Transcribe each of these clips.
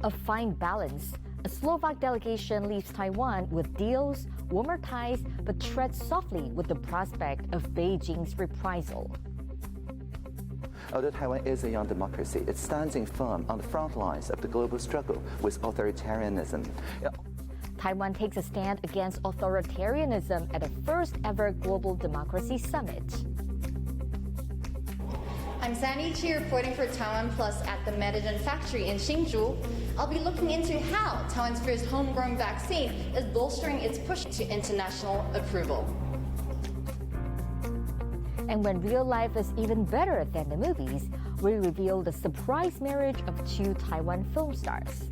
A fine balance. A Slovak delegation leaves Taiwan with deals, warmer ties, but treads softly with the prospect of Beijing's reprisal. Although Taiwan is a young democracy, it stands firm on the front lines of the global struggle with authoritarianism. Taiwan takes a stand against authoritarianism at the first ever Global Democracy Summit. I'm Sandy Chi reporting for TaiwanPlus at the Medicine factory in Hsinchu. I'll be looking into how Taiwan's first homegrown vaccine is bolstering its push to international approval. And when real life is even better than the movies, we reveal the surprise marriage of two Taiwan film stars.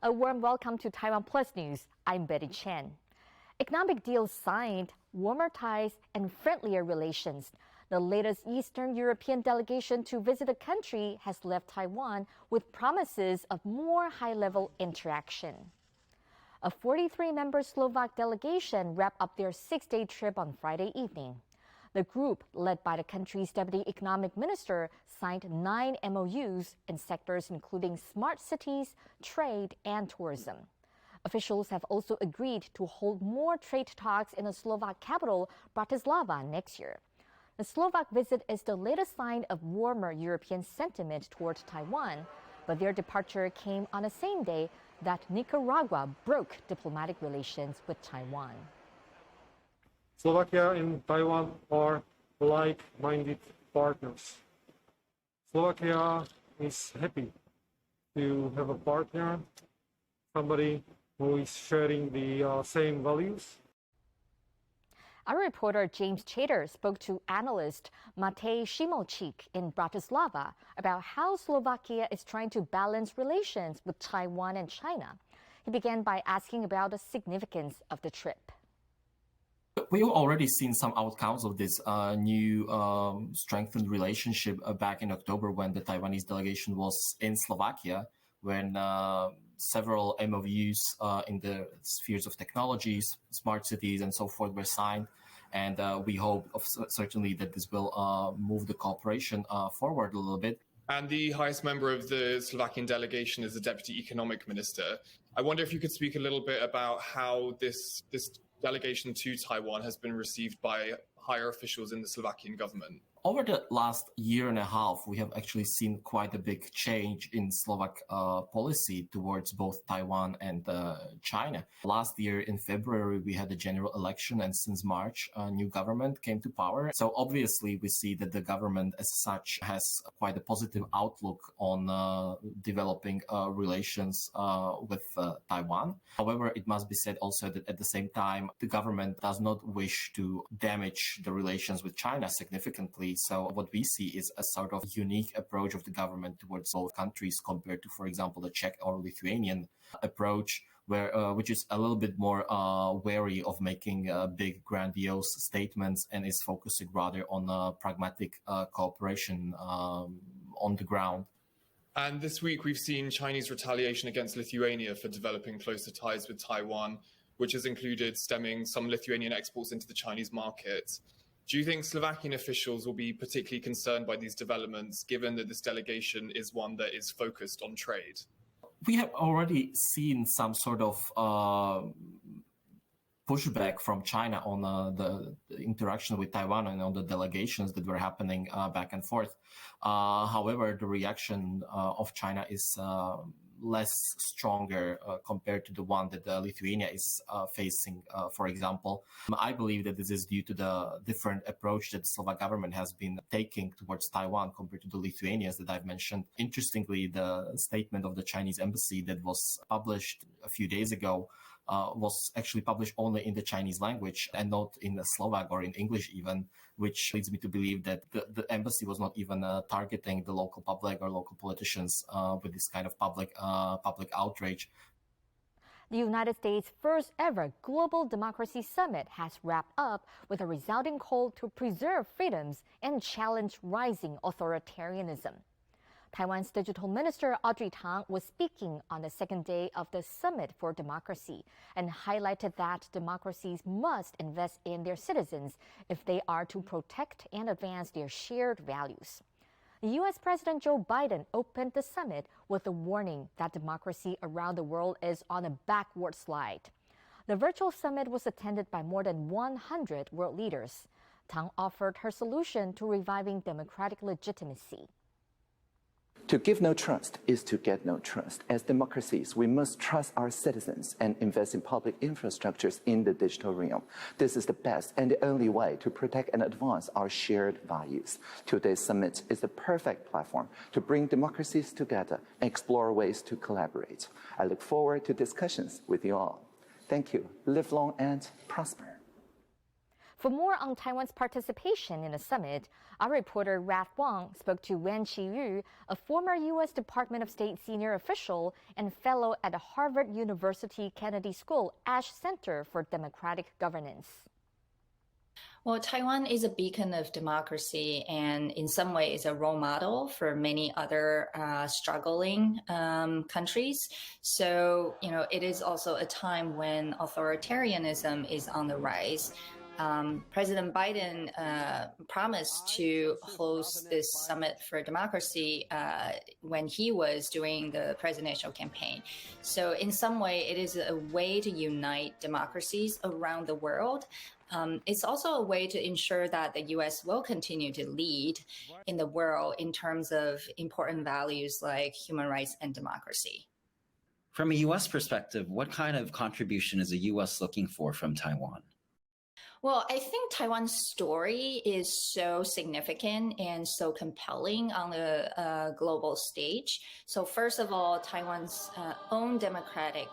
A warm welcome to TaiwanPlus News. I'm Betty Chen. Economic deals signed, warmer ties, and friendlier relations. The latest Eastern European delegation to visit the country has left Taiwan with promises of more high-level interaction. A 43-member Slovak delegation wrapped up their 6-day trip on Friday evening. The group, led by the country's Deputy Economic Minister, signed 9 MOUs in sectors including smart cities, trade, and tourism. Officials have also agreed to hold more trade talks in the Slovak capital, Bratislava, next year. The Slovak visit is the latest sign of warmer European sentiment toward Taiwan, but their departure came on the same day that Nicaragua broke diplomatic relations with Taiwan. Slovakia and Taiwan are like-minded partners. Slovakia is happy to have a partner, somebody who is sharing the same values. Our reporter James Chater spoke to analyst Matej Šimolčík in Bratislava about how Slovakia is trying to balance relations with Taiwan and China. He began by asking about the significance of the trip. We've already seen some outcomes of this new strengthened relationship back in October when the Taiwanese delegation was in Slovakia, when several MOUs in the spheres of technologies, smart cities, and so forth were signed. And we hope certainly that this will move the cooperation forward a little bit. And the highest member of the Slovakian delegation is the Deputy Economic Minister. I wonder if you could speak a little bit about how this delegation to Taiwan has been received by higher officials in the Slovakian government. Over the last year and a half, we have actually seen quite a big change in Slovak policy towards both Taiwan and China. Last year in February, we had a general election, and since March, a new government came to power. So obviously, we see that the government as such has quite a positive outlook on developing relations with Taiwan. However, it must be said also that at the same time, the government does not wish to damage the relations with China significantly. So what we see is a sort of unique approach of the government towards both countries compared to, for example, the Czech or Lithuanian approach, which is a little bit more wary of making big, grandiose statements and is focusing rather on pragmatic cooperation on the ground. And this week, we've seen Chinese retaliation against Lithuania for developing closer ties with Taiwan, which has included stemming some Lithuanian exports into the Chinese market. Do you think Slovakian officials will be particularly concerned by these developments, given that this delegation is one that is focused on trade? We have already seen some sort of pushback from China on the interaction with Taiwan and on the delegations that were happening back and forth. However, the reaction of China is less stronger compared to the one that Lithuania is facing, for example. I believe that this is due to the different approach that the Slovak government has been taking towards Taiwan compared to the Lithuanians that I've mentioned. Interestingly, the statement of the Chinese embassy that was published a few days ago was actually published only in the Chinese language and not in Slovak or in English even, which leads me to believe that the embassy was not even targeting the local public or local politicians with this kind of public outrage. The United States' first ever Global Democracy Summit has wrapped up with a resounding call to preserve freedoms and challenge rising authoritarianism. Taiwan's Digital Minister Audrey Tang was speaking on the second day of the Summit for Democracy and highlighted that democracies must invest in their citizens if they are to protect and advance their shared values. The U.S. President Joe Biden opened the summit with a warning that democracy around the world is on a backward slide. The virtual summit was attended by more than 100 world leaders. Tang offered her solution to reviving democratic legitimacy. To give no trust is to get no trust. As democracies, we must trust our citizens and invest in public infrastructures in the digital realm. This is the best and the only way to protect and advance our shared values. Today's summit is the perfect platform to bring democracies together and explore ways to collaborate. I look forward to discussions with you all. Thank you. Live long and prosper. For more on Taiwan's participation in the summit, our reporter Raf Wang spoke to Wen Qiyu, a former U.S. Department of State senior official and fellow at the Harvard University Kennedy School Ash Center for Democratic Governance. Well, Taiwan is a beacon of democracy and in some way is a role model for many other struggling countries. So, it is also a time when authoritarianism is on the rise. President Biden promised to host this summit for democracy when he was doing the presidential campaign. So in some way, it is a way to unite democracies around the world. It's also a way to ensure that the U.S. will continue to lead in the world in terms of important values like human rights and democracy. From a U.S. perspective, what kind of contribution is the U.S. looking for from Taiwan? Well, I think Taiwan's story is so significant and so compelling on the global stage. So first of all, Taiwan's own democratic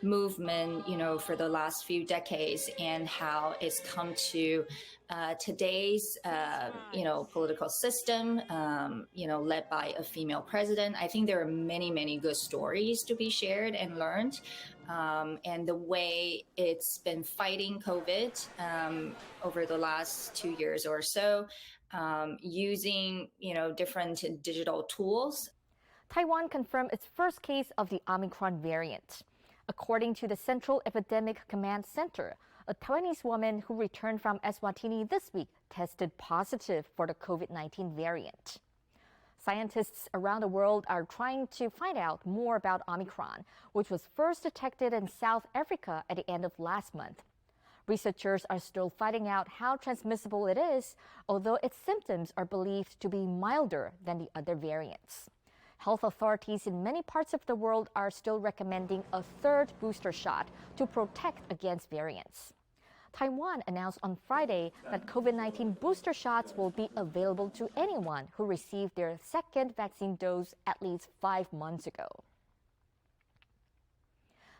movement, for the last few decades and how it's come to today's, political system, led by a female president. I think there are many, many good stories to be shared and learned. And the way it's been fighting COVID over the last 2 years or so, using, different digital tools. Taiwan confirmed its first case of the Omicron variant. According to the Central Epidemic Command Center, a Taiwanese woman who returned from Eswatini this week tested positive for the COVID-19 variant. Scientists around the world are trying to find out more about Omicron, which was first detected in South Africa at the end of last month. Researchers are still finding out how transmissible it is, although its symptoms are believed to be milder than the other variants. Health authorities in many parts of the world are still recommending a third booster shot to protect against variants. Taiwan announced on Friday that COVID-19 booster shots will be available to anyone who received their second vaccine dose at least 5 months ago.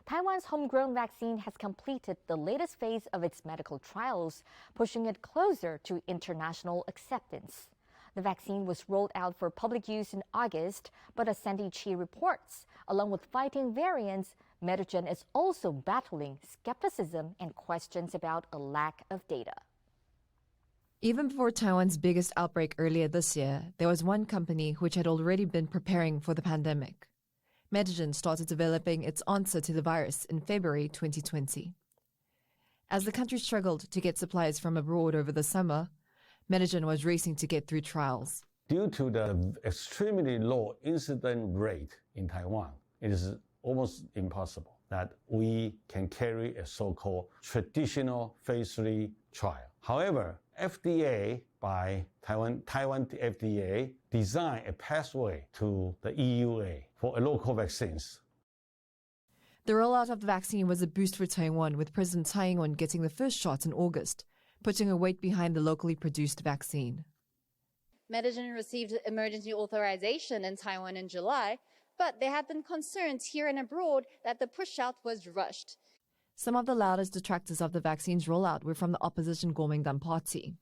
Taiwan's homegrown vaccine has completed the latest phase of its medical trials, pushing it closer to international acceptance. The vaccine was rolled out for public use in August, but as Sandy Chi reports, along with fighting variants, Medigen is also battling skepticism and questions about a lack of data. Even before Taiwan's biggest outbreak earlier this year, there was one company which had already been preparing for the pandemic. Medigen started developing its answer to the virus in February 2020. As the country struggled to get supplies from abroad over the summer, Medigen was racing to get through trials. Due to the extremely low incident rate in Taiwan, it is almost impossible that we can carry a so-called traditional phase 3 trial. However, FDA by Taiwan FDA designed a pathway to the EUA for local vaccines. The rollout of the vaccine was a boost for Taiwan, with President Tsai Ing-wen getting the first shot in August, putting her weight behind the locally produced vaccine. Medigen received emergency authorization in Taiwan in July, but there have been concerns here and abroad that the push-out was rushed. Some of the loudest detractors of the vaccine's rollout were from the opposition Kuomintang party.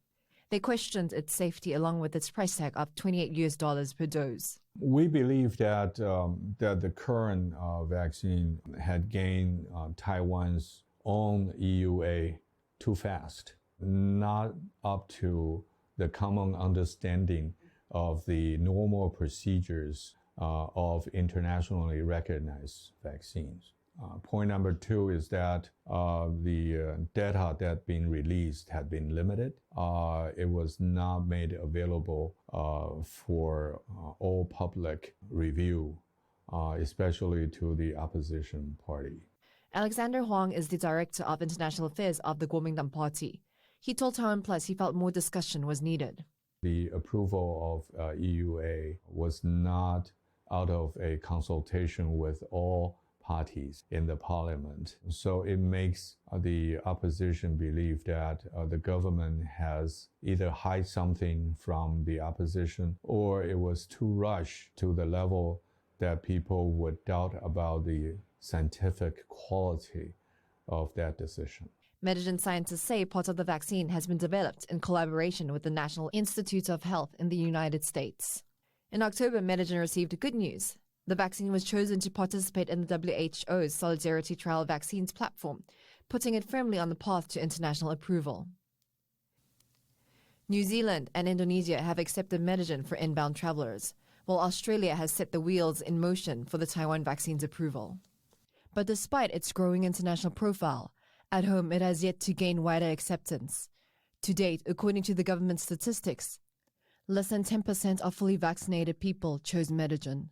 They questioned its safety along with its price tag of $28 per dose. We believe that the current vaccine had gained Taiwan's own EUA too fast, not up to the common understanding of the normal procedures of internationally recognized vaccines. Point number two is that the data that been released had been limited. It was not made available for all public review, especially to the opposition party. Alexander Huang is the Director of International Affairs of the Kuomintang Party. He told TaiwanPlus he felt more discussion was needed. The approval of EUA was not out of a consultation with all parties in the parliament. So it makes the opposition believe that the government has either hide something from the opposition or it was too rushed to the level that people would doubt about the scientific quality of that decision. Medicine scientists say part of the vaccine has been developed in collaboration with the National Institute of Health in the United States. In October, Medicine received good news. The vaccine was chosen to participate in the WHO's Solidarity Trial Vaccines platform, putting it firmly on the path to international approval. New Zealand and Indonesia have accepted Medicine for inbound travelers, while Australia has set the wheels in motion for the Taiwan vaccine's approval. But despite its growing international profile, at home it has yet to gain wider acceptance. To date, according to the government statistics, less than 10% of fully vaccinated people chose Medicine.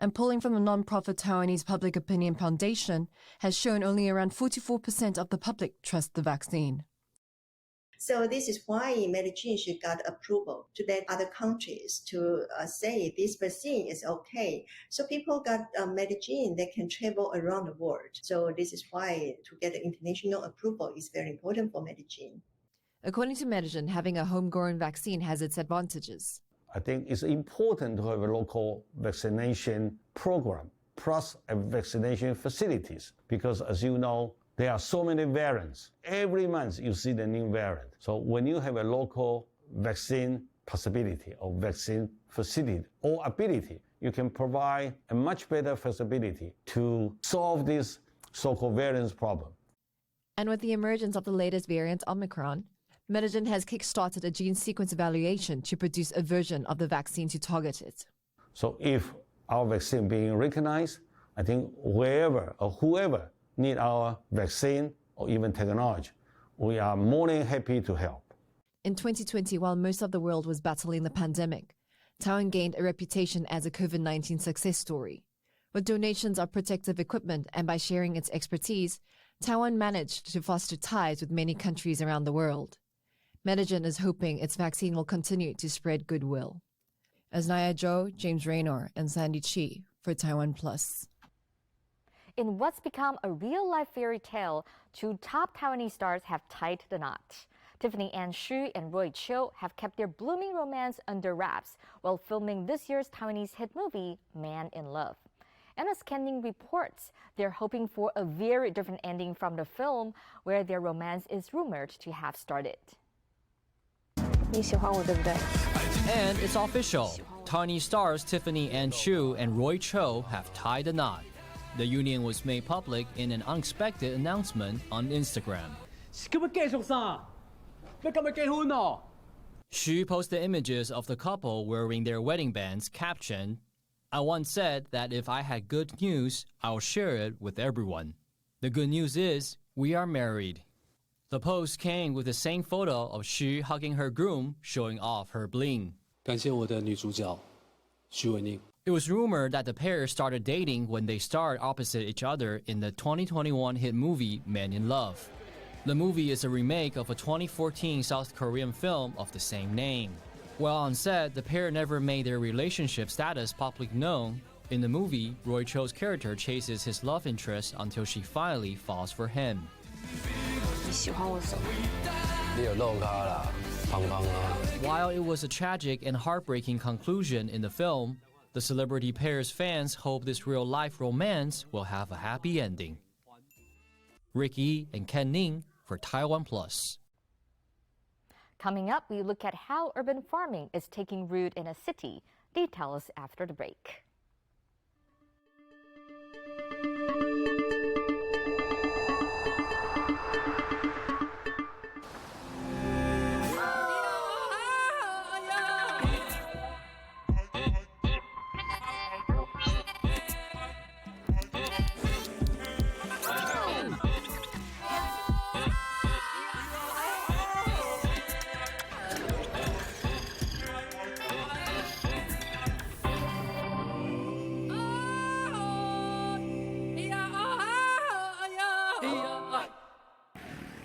And polling from the non-profit Taiwanese Public Opinion Foundation has shown only around 44% of the public trust the vaccine. So this is why Medicine should got approval to let other countries to say this vaccine is okay. So people got Medicine, they can travel around the world. So this is why to get the international approval is very important for Medicine. According to Medicine, having a homegrown vaccine has its advantages. I think it's important to have a local vaccination program plus a vaccination facilities because, as you know, there are so many variants. Every month you see the new variant. So when you have a local vaccine possibility or vaccine facility or ability, you can provide a much better flexibility to solve this so-called variants problem. And with the emergence of the latest variant, Omicron, Medicine has kick-started a gene sequence evaluation to produce a version of the vaccine to target it. So if our vaccine being recognized, I think wherever or whoever need our vaccine or even technology, we are more than happy to help. In 2020, while most of the world was battling the pandemic, Taiwan gained a reputation as a COVID-19 success story. With donations of protective equipment and by sharing its expertise, Taiwan managed to foster ties with many countries around the world. Medicine is hoping its vaccine will continue to spread goodwill. As Naya Zhou, James Raynor, and Sandy Chi for TaiwanPlus. In what's become a real-life fairy tale, two top Taiwanese stars have tied the knot. Tiffany Ann Hsu and Roy Cho have kept their blooming romance under wraps while filming this year's Taiwanese hit movie, Man in Love. And as Ken reports, they're hoping for a very different ending from the film, where their romance is rumored to have started. And it's official. Taiwanese stars Tiffany Ann Hsu and Roy Cho have tied the knot. The union was made public in an unexpected announcement on Instagram. Hsu posted images of the couple wearing their wedding bands, captioned, "I once said that if I had good news, I'll share it with everyone. The good news is we are married." The post came with the same photo of Hsu hugging her groom, showing off her bling. It was rumored that the pair started dating when they starred opposite each other in the 2021 hit movie Man in Love. The movie is a remake of a 2014 South Korean film of the same name. While on set, the pair never made their relationship status publicly known. In the movie, Roy Cho's character chases his love interest until she finally falls for him. While it was a tragic and heartbreaking conclusion in the film, the celebrity pair's fans hope this real-life romance will have a happy ending. Rick Yi and Ken Ning for TaiwanPlus. Coming up, we look at how urban farming is taking root in a city. Details after the break.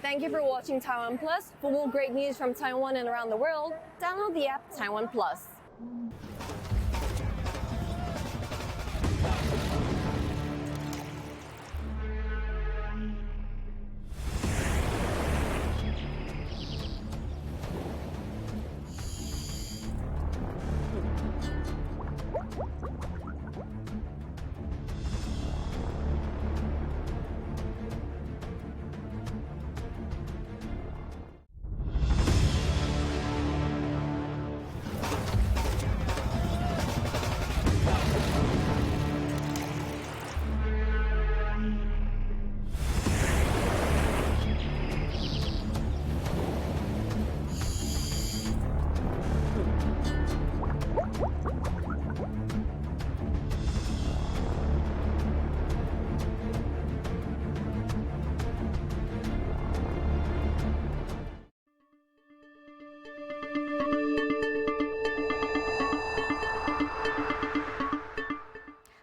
Thank you for watching Taiwan Plus. For more great news from Taiwan and around the world, download the app Taiwan Plus.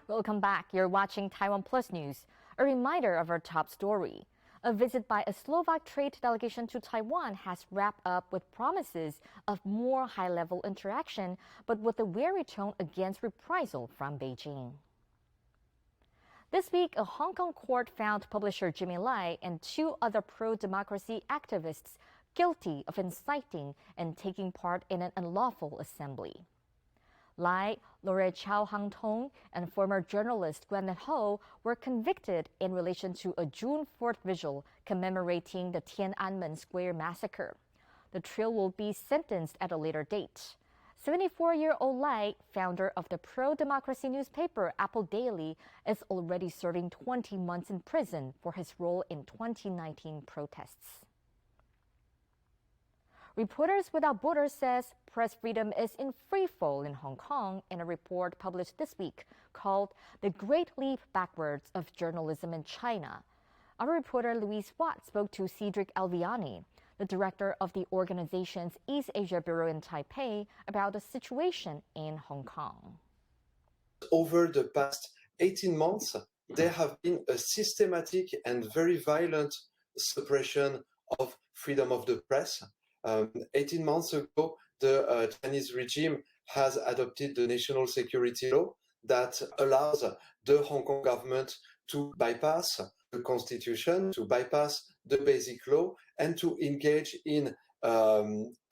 Welcome back. You're watching Taiwan Plus News. A reminder of our top story. A visit by a Slovak trade delegation to Taiwan has wrapped up with promises of more high-level interaction, but with a wary tone against reprisal from Beijing. This week, a Hong Kong court found publisher Jimmy Lai and 2 other pro-democracy activists guilty of inciting and taking part in an unlawful assembly. Lai, Laura Chow Hang Tong, and former journalist Gwyneth Ho were convicted in relation to a June 4th vigil commemorating the Tiananmen Square massacre. The trio will be sentenced at a later date. 74-year-old Lai, founder of the pro-democracy newspaper Apple Daily, is already serving 20 months in prison for his role in 2019 protests. Reporters Without Borders says press freedom is in free fall in Hong Kong in a report published this week called The Great Leap Backwards of Journalism in China. Our reporter Louise Watt spoke to Cedric Alviani, the director of the organization's East Asia Bureau in Taipei, about the situation in Hong Kong. Over the past 18 months, there have been a systematic and very violent suppression of freedom of the press. 18 months ago, the Chinese regime has adopted the national security law that allows the Hong Kong government to bypass the constitution, to bypass the basic law, and to engage in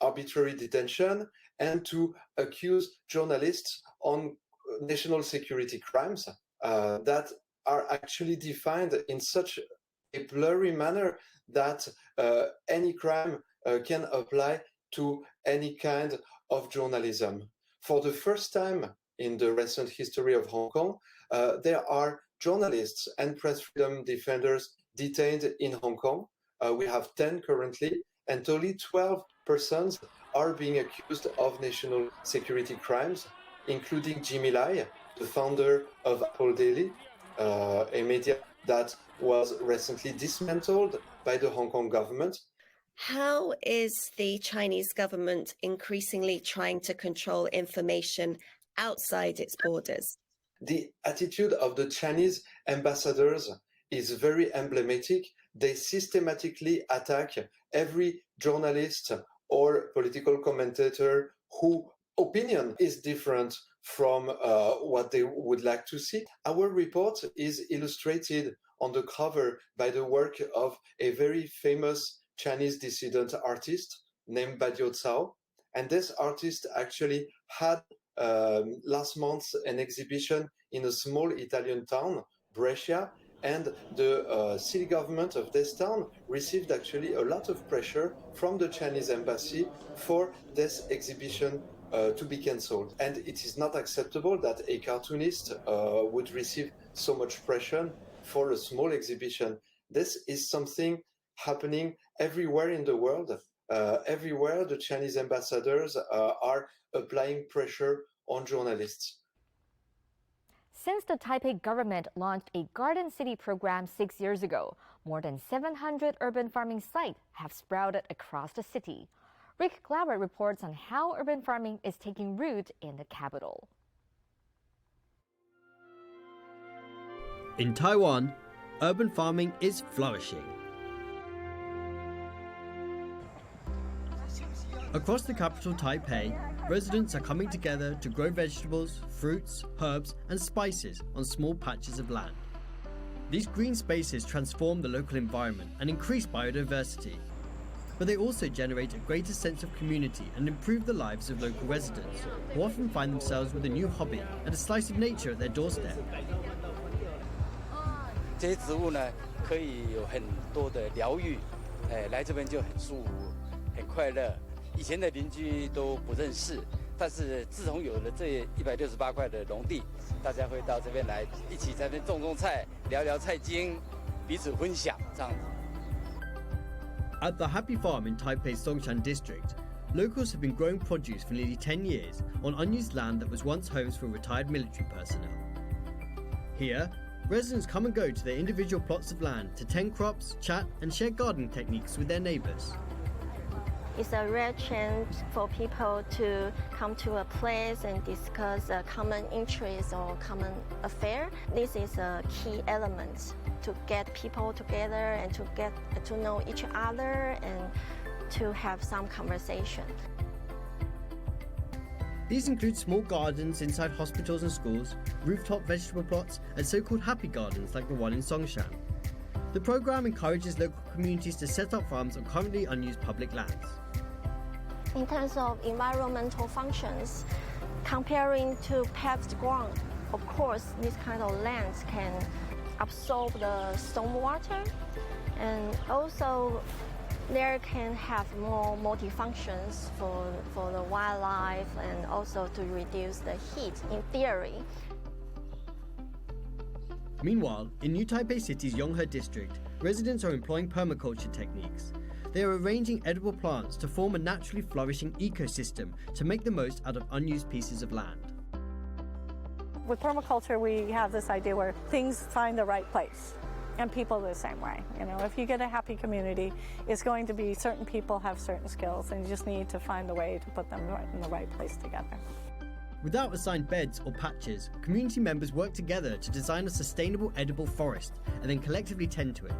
arbitrary detention and to accuse journalists on national security crimes that are actually defined in such a blurry manner that any crime can apply to any kind of journalism. For the first time in the recent history of Hong Kong, there are journalists and press freedom defenders detained in Hong Kong. We have 10 currently, and only 12 persons are being accused of national security crimes, including Jimmy Lai, the founder of Apple Daily, a media that was recently dismantled by the Hong Kong government. How is the Chinese government increasingly trying to control information outside its borders? The attitude of the Chinese ambassadors is very emblematic. They systematically attack every journalist or political commentator whose opinion is different from what they would like to see. Our report is illustrated on the cover by the work of a very famous Chinese dissident artist named Badiou Cao. And this artist actually had last month an exhibition in a small Italian town, Brescia, and the city government of this town received actually a lot of pressure from the Chinese embassy for this exhibition to be cancelled. And it is not acceptable that a cartoonist would receive so much pressure for a small exhibition. This is something happening everywhere in the world. Everywhere the Chinese ambassadors are applying pressure on journalists. Since the Taipei government launched a Garden City program 6 years ago, more than 700 urban farming sites have sprouted across the city. Rick Glauber reports on how urban farming is taking root in the capital. In Taiwan, urban farming is flourishing. Across the capital, Taipei, residents are coming together to grow vegetables, fruits, herbs, and spices on small patches of land. These green spaces transform the local environment and increase biodiversity, but they also generate a greater sense of community and improve the lives of local residents, who often find themselves with a new hobby and a slice of nature at their doorstep. 这些植物呢，可以有很多的疗愈，来这边就很舒服、很快乐。以前的邻居都不认识，但是自从有了这168块的农地，大家会到这边来，一起在这边种菜、聊聊菜经，彼此分享这样子。 At the Happy Farm in Taipei's Songshan district, locals have been growing produce for nearly 10 years on unused land that was once homes for retired military personnel. Here, residents come and go to their individual plots of land to tend crops, chat, and share gardening techniques with their neighbours. It's a rare chance for people to come to a place and discuss a common interest or common affair. This is a key element to get people together and to get to know each other and to have some conversation. These include small gardens inside hospitals and schools, rooftop vegetable plots, and so-called happy gardens like the one in Songshan. The program encourages local communities to set up farms on currently unused public lands. In terms of environmental functions, comparing to paved ground, of course, this kind of lands can absorb the stormwater, and also there can have more multi-functions for the wildlife and also to reduce the heat in theory. Meanwhile, in New Taipei City's Yonghe district, residents are employing permaculture techniques. They are arranging edible plants to form a naturally flourishing ecosystem to make the most out of unused pieces of land. With permaculture, we have this idea where things find the right place, and people the same way. You know, if you get a happy community, it's going to be certain people have certain skills, and you just need to find the way to put them in the right place together. Without assigned beds or patches, community members work together to design a sustainable edible forest and then collectively tend to it.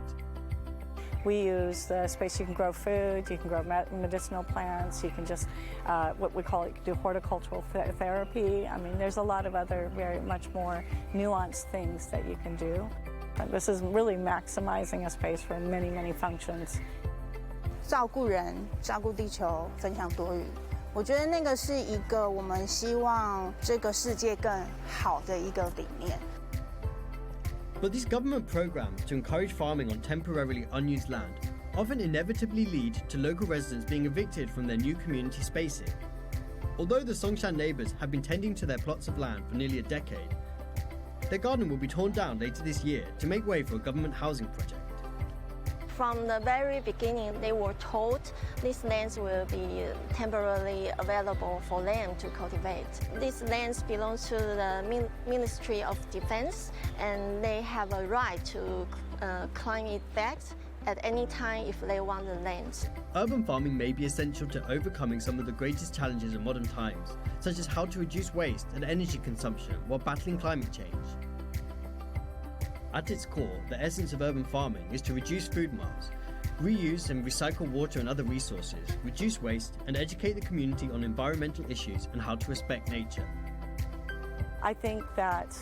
We use the space, you can grow food, you can grow medicinal plants, you can just, what we call it, do horticultural therapy. I mean, there's a lot of other very much more nuanced things that you can do. And this is really maximizing a space for many, many functions. 照顾人，照顾地球，分享多余。我觉得那个是一个我们希望这个世界更好的一个理念。 But these government programs to encourage farming on temporarily unused land often inevitably lead to local residents being evicted from their new community spacing. Although the Songshan neighbours have been tending to their plots of land for nearly a decade, their garden will be torn down later this year to make way for a government housing project. From the very beginning, they were told these lands will be temporarily available for them to cultivate. These lands belong to the Ministry of Defense, and they have a right to claim it back at any time if they want the land. Urban farming may be essential to overcoming some of the greatest challenges of modern times, such as how to reduce waste and energy consumption while battling climate change. At its core, the essence of urban farming is to reduce food miles, reuse and recycle water and other resources, reduce waste, and educate the community on environmental issues and how to respect nature. I think that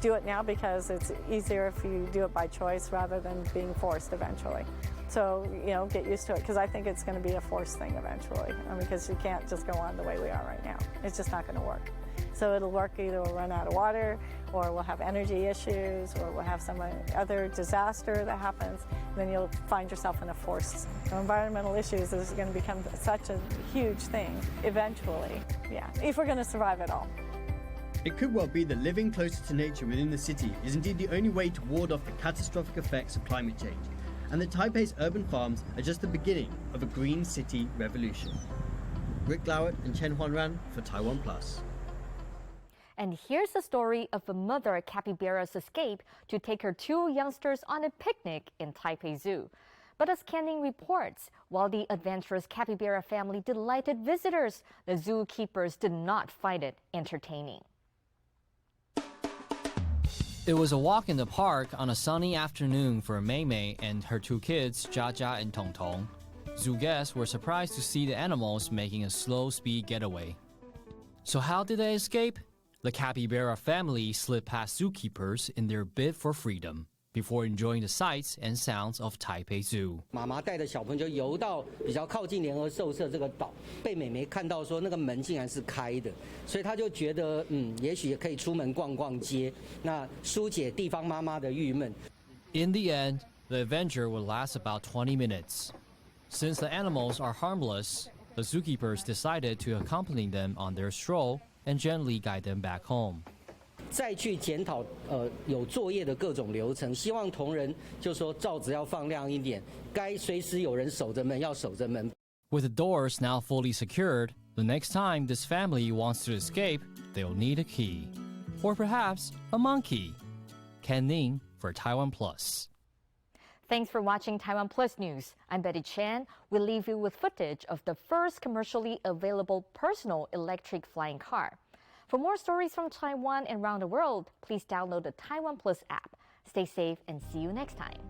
do it now because it's easier if you do it by choice rather than being forced eventually. So, you know, get used to it because I think it's going to be a forced thing eventually because you can't just go on the way we are right now. It's just not going to work. So it'll work, either we'll run out of water or we'll have energy issues or we'll have some other disaster that happens. Then you'll find yourself in a forced. Environmental issues is going to become such a huge thing eventually, yeah, if we're going to survive it all. It could well be that living closer to nature within the city is indeed the only way to ward off the catastrophic effects of climate change, and that Taipei's urban farms are just the beginning of a green city revolution. Rick Lowett and Chen Huanran for TaiwanPlus. And here's the story of a mother capybara's escape to take her two youngsters on a picnic in Taipei Zoo. But as Canning reports, while the adventurous capybara family delighted visitors, the zookeepers did not find it entertaining. It was a walk in the park on a sunny afternoon for Mei Mei and her two kids, Jia Jia and Tong Tong. Zoo guests were surprised to see the animals making a slow-speed getaway. So how did they escape? The capybara family slid past zookeepers in their bid for freedom before enjoying the sights and sounds of Taipei Zoo. 妈妈带着小朋友就游到比较靠近联合兽社这个岛，被妹妹看到说那个门竟然是开的，所以她就觉得也许也可以出门逛逛街，那疏解地方妈妈的郁闷。In the end, the adventure would last about 20 minutes. Since the animals are harmless, the zookeepers decided to accompany them on their stroll and gently guide them back home. 再去检讨有作业的各种流程，希望同仁就说罩子要放亮一点，该随时有人守着门要守着门。With the doors now fully secured, the next time this family wants to escape, they'll need a key. Or perhaps a monkey. Ken Ning for TaiwanPlus. Thanks for watching TaiwanPlus News. I'm Betty Chen. We'll leave you with footage of the first commercially available personal electric flying car. For more stories from Taiwan and around the world, please download the TaiwanPlus app. Stay safe and see you next time.